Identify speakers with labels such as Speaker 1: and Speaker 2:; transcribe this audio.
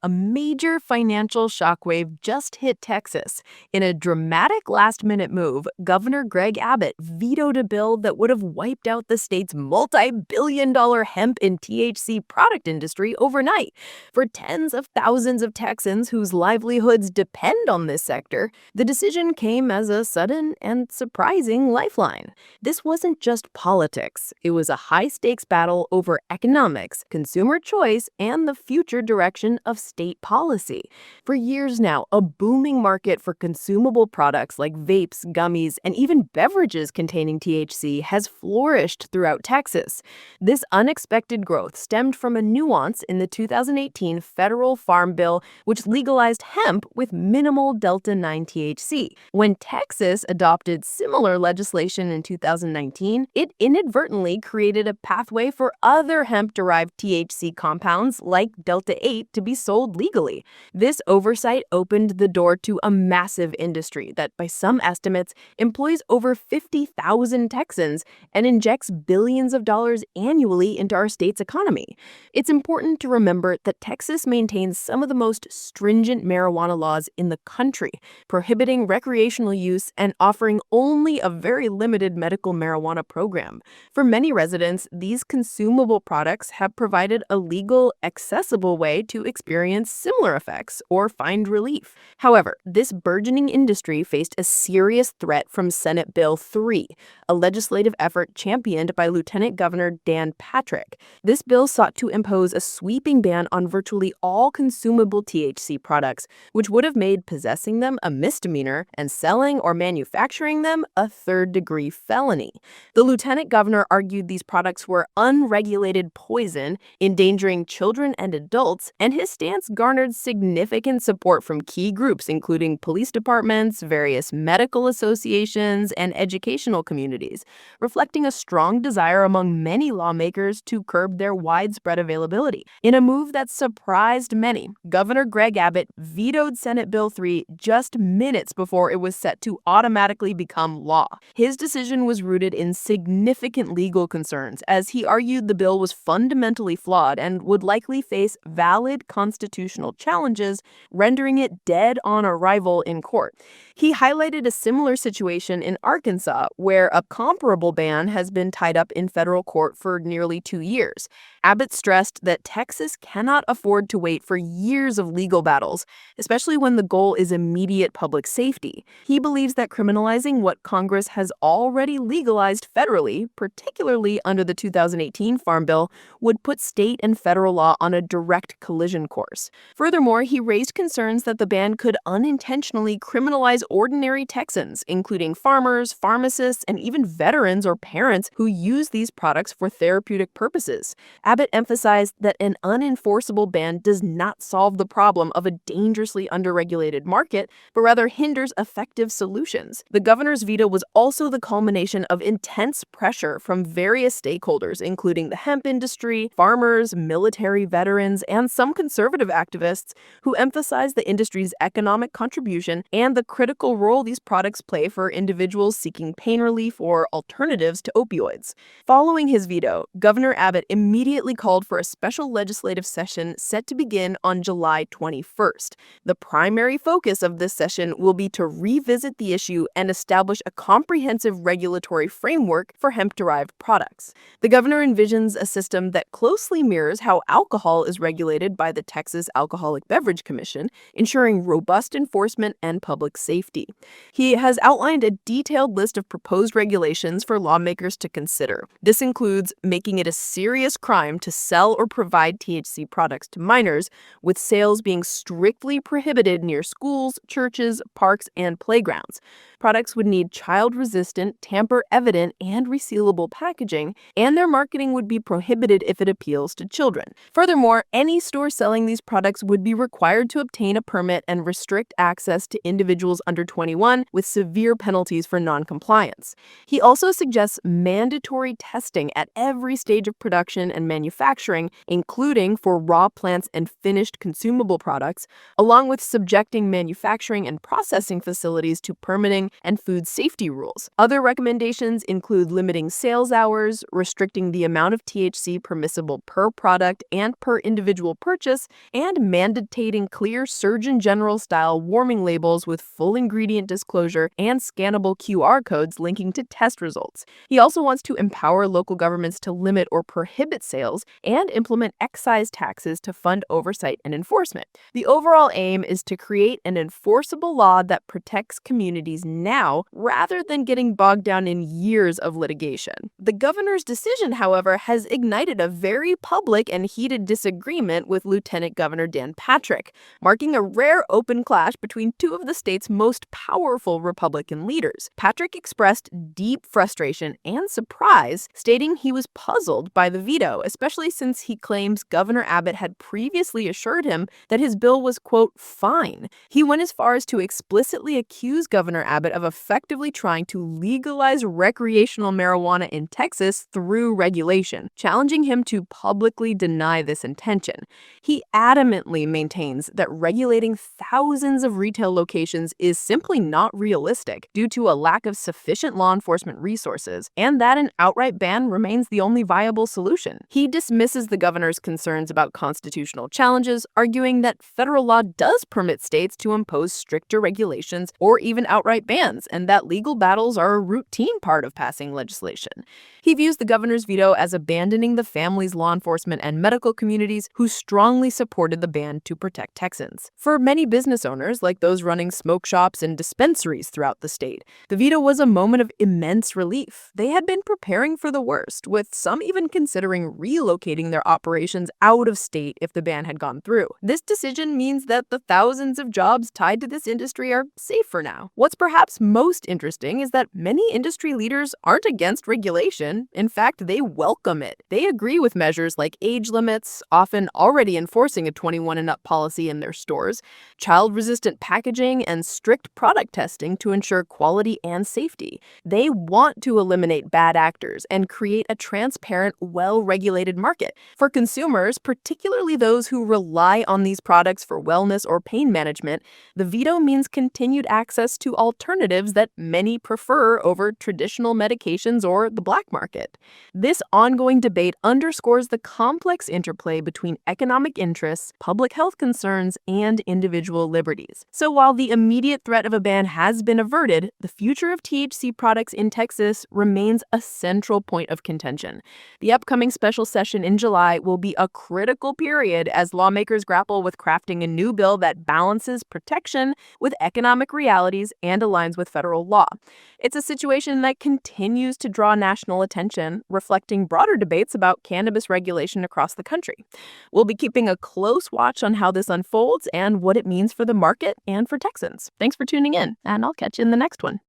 Speaker 1: a major financial shockwave just hit Texas. In a dramatic last-minute move, Governor Greg Abbott vetoed a bill that would have wiped out the state's multi-billion-dollar hemp and THC product industry overnight. For tens of thousands of Texans whose livelihoods depend on this sector, the decision came as a sudden and surprising lifeline. This wasn't just politics. It was a high-stakes battle over economics, consumer choice, and the future direction of state policy. For years now, a booming market for consumable products like vapes, gummies, and even beverages containing THC has flourished throughout Texas. This unexpected growth stemmed from a nuance in the 2018 federal farm bill, which legalized hemp with minimal Delta-9 THC. When Texas adopted similar legislation in 2019, it inadvertently created a pathway for other hemp-derived THC compounds like Delta-8 to be sold legally. This oversight opened the door to a massive industry that, by some estimates, employs over 50,000 Texans and injects billions of dollars annually into our state's economy. It's important to remember that Texas maintains some of the most stringent marijuana laws in the country, prohibiting recreational use and offering only a very limited medical marijuana program. For many residents, these consumable products have provided a legal, accessible way to experience similar effects or find relief. However, this burgeoning industry faced a serious threat from Senate Bill 3, a legislative effort championed by Lieutenant Governor Dan Patrick. This bill sought to impose a sweeping ban on virtually all consumable THC products, which would have made possessing them a misdemeanor and selling or manufacturing them a third-degree felony. The lieutenant governor argued these products were unregulated poison, endangering children and adults, and his stance garnered significant support from key groups including police departments, various medical associations, and educational communities, reflecting a strong desire among many lawmakers to curb their widespread availability. In a move that surprised many, Governor Greg Abbott vetoed Senate Bill 3 just minutes before it was set to automatically become law. His decision was rooted in significant legal concerns, as he argued the bill was fundamentally flawed and would likely face valid constitutional challenges, rendering it dead on arrival in court. He highlighted a similar situation in Arkansas, where a comparable ban has been tied up in federal court for nearly 2 years. Abbott stressed that Texas cannot afford to wait for years of legal battles, especially when the goal is immediate public safety. He believes that criminalizing what Congress has already legalized federally, particularly under the 2018 Farm Bill, would put state and federal law on a direct collision course. Furthermore, he raised concerns that the ban could unintentionally criminalize ordinary Texans, including farmers, pharmacists, and even veterans or parents who use these products for therapeutic purposes. Abbott emphasized that an unenforceable ban does not solve the problem of a dangerously underregulated market, but rather hinders effective solutions. The governor's veto was also the culmination of intense pressure from various stakeholders, including the hemp industry, farmers, military veterans, and some conservative activists who emphasized the industry's economic contribution and the critical role these products play for individuals seeking pain relief or alternatives to opioids. Following his veto, Governor Abbott immediately called for a special legislative session set to begin on July 21st. The primary focus of this session will be to revisit the issue and establish a comprehensive regulatory framework for hemp-derived products. The governor envisions a system that closely mirrors how alcohol is regulated by the Texas Alcoholic Beverage Commission, ensuring robust enforcement and public safety. He has outlined a detailed list of proposed regulations for lawmakers to consider. This includes making it a serious crime to sell or provide THC products to minors, with sales being strictly prohibited near schools, churches, parks, and playgrounds. Products would need child-resistant, tamper-evident, and resealable packaging, and their marketing would be prohibited if it appeals to children. Furthermore, any store selling these products would be required to obtain a permit and restrict access to individuals under 21, with severe penalties for non-compliance. He also suggests mandatory testing at every stage of production and manufacturing, including for raw plants and finished consumable products, along with subjecting manufacturing and processing facilities to permitting and food safety rules. Other recommendations include limiting sales hours, restricting the amount of THC permissible per product and per individual purchase, and mandating clear Surgeon General-style warning labels with full ingredient disclosure and scannable QR codes linking to test results. He also wants to empower local governments to limit or prohibit sales and implement excise taxes to fund oversight and enforcement. The overall aim is to create an enforceable law that protects communities now rather than getting bogged down in years of litigation. The governor's decision, however, has ignited a very public and heated disagreement with Lieutenant Governor Dan Patrick, marking a rare open clash between two of the state's most powerful Republican leaders. Patrick expressed deep frustration and surprise, stating he was puzzled by the veto, especially since he claims Governor Abbott had previously assured him that his bill was, quote, fine. He went as far as to explicitly accuse Governor Abbott of effectively trying to legalize recreational marijuana in Texas through regulation, challenging him to publicly deny this intention. He adamantly maintains that regulating thousands of retail locations is simply not realistic due to a lack of sufficient law enforcement resources, and that an outright ban remains the only viable solution. He dismisses the governor's concerns about constitutional challenges, arguing that federal law does permit states to impose stricter regulations or even outright bans, and that legal battles are a routine part of passing legislation. He views the governor's veto as abandoning the family's law enforcement and medical communities who strongly supported the ban to protect Texans. For many business owners, like those running smoke shops and dispensaries throughout the state, the veto was a moment of immense relief. They had been preparing for the worst, with some even considering relocating their operations out of state if the ban had gone through. This decision means that the thousands of jobs tied to this industry are safe for now. What's perhaps most interesting is that many industry leaders aren't against regulation. In fact, they welcome it. They agree with measures like age limits, often already enforcing a 21 and up policy in their stores, child-resistant packaging, and strict product testing to ensure quality and safety. They want to eliminate bad actors and create a transparent, well-regulated market. For consumers, particularly those who rely on these products for wellness or pain management, the veto means continued access to alternatives that many prefer over traditional medications or the black market. This ongoing debate underscores the complex interplay between economic interests, public health concerns, and individual liberties. So while the immediate threat of a ban has been averted, the future of THC products in Texas remains a central point of contention. The upcoming special session in July will be a critical period as lawmakers grapple with crafting a new bill that balances protection with economic realities and aligns with federal law. It's a situation that continues to draw national attention, reflecting broader debates about cannabis regulation across the country. We'll be keeping a close watch on how this unfolds and what it means for the market and for Texans. Thanks for tuning in, and I'll catch you in the next one.